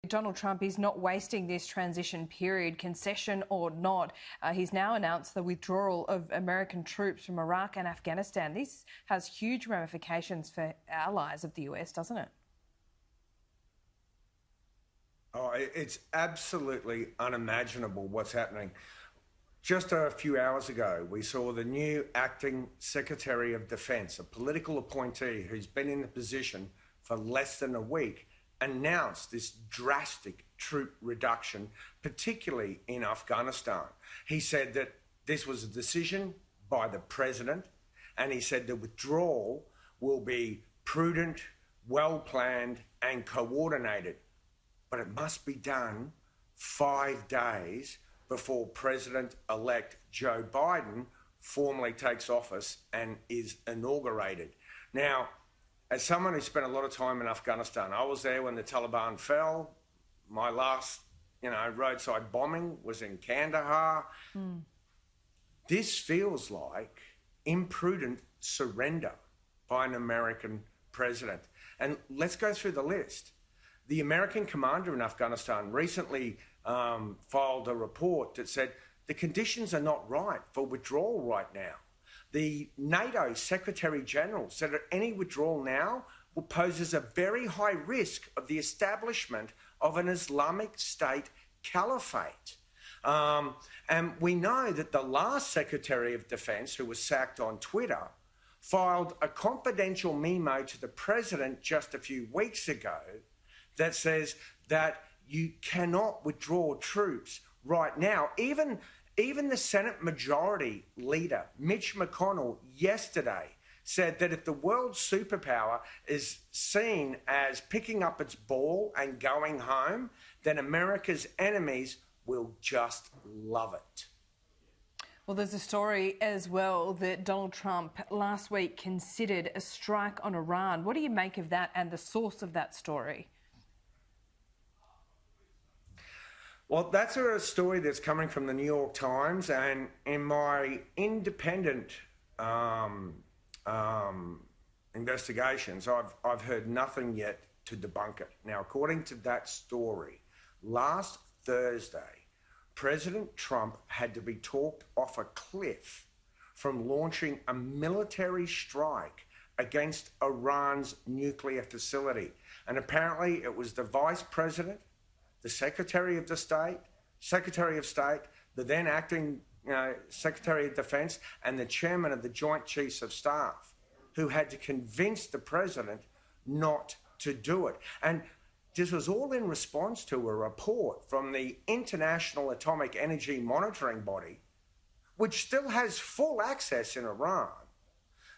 Donald Trump is not wasting this transition period, concession or not. He's now announced the withdrawal of American troops from Iraq and Afghanistan. This has huge ramifications for allies of the US, doesn't it? Oh, it's absolutely unimaginable what's happening. Just a few hours ago, we saw the new acting Secretary of Defence, a political appointee who's been in the position for less than a week, announced this drastic troop reduction, particularly in Afghanistan. He said that this was a decision by the president, and he said the withdrawal will be prudent, well-planned and coordinated. But it must be done 5 days before President-elect Joe Biden formally takes office and is inaugurated. Now, as someone who spent a lot of time in Afghanistan, I was there when the Taliban fell. My last, roadside bombing was in Kandahar. This feels like imprudent surrender by an American president. And let's go through the list. The American commander in Afghanistan recently filed a report that said the conditions are not right for withdrawal right now. The NATO Secretary-General said that any withdrawal now poses a very high risk of the establishment of an Islamic State caliphate. And we know that the last Secretary of Defence, who was sacked on Twitter, filed a confidential memo to the president just a few weeks ago that says that you cannot withdraw troops right now. Even the Senate Majority Leader, Mitch McConnell, yesterday said that if the world's superpower is seen as picking up its ball and going home, then America's enemies will just love it. Well, there's a story as well that Donald Trump last week considered a strike on Iran. What do you make of that and the source of that story? Well, that's a story that's coming from the New York Times, and in my independent investigations, I've heard nothing yet to debunk it. Now, according to that story, last Thursday, President Trump had to be talked off a cliff from launching a military strike against Iran's nuclear facility. And apparently it was the Vice President, the Secretary of State, the then acting Secretary of Defence, and the Chairman of the Joint Chiefs of Staff, who had to convince the President not to do it. And this was all in response to a report from the International Atomic Energy Monitoring Body, which still has full access in Iran,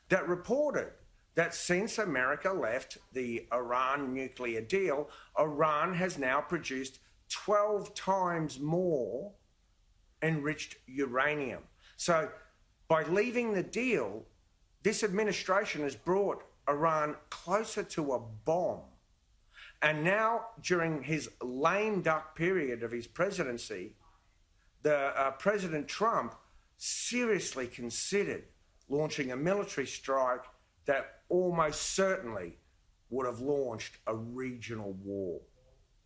that reported that since America left the Iran nuclear deal, Iran has now produced 12 times more enriched uranium. So by leaving the deal, this administration has brought Iran closer to a bomb. And now, during his lame duck period of his presidency, President Trump seriously considered launching a military strike that almost certainly would have launched a regional war.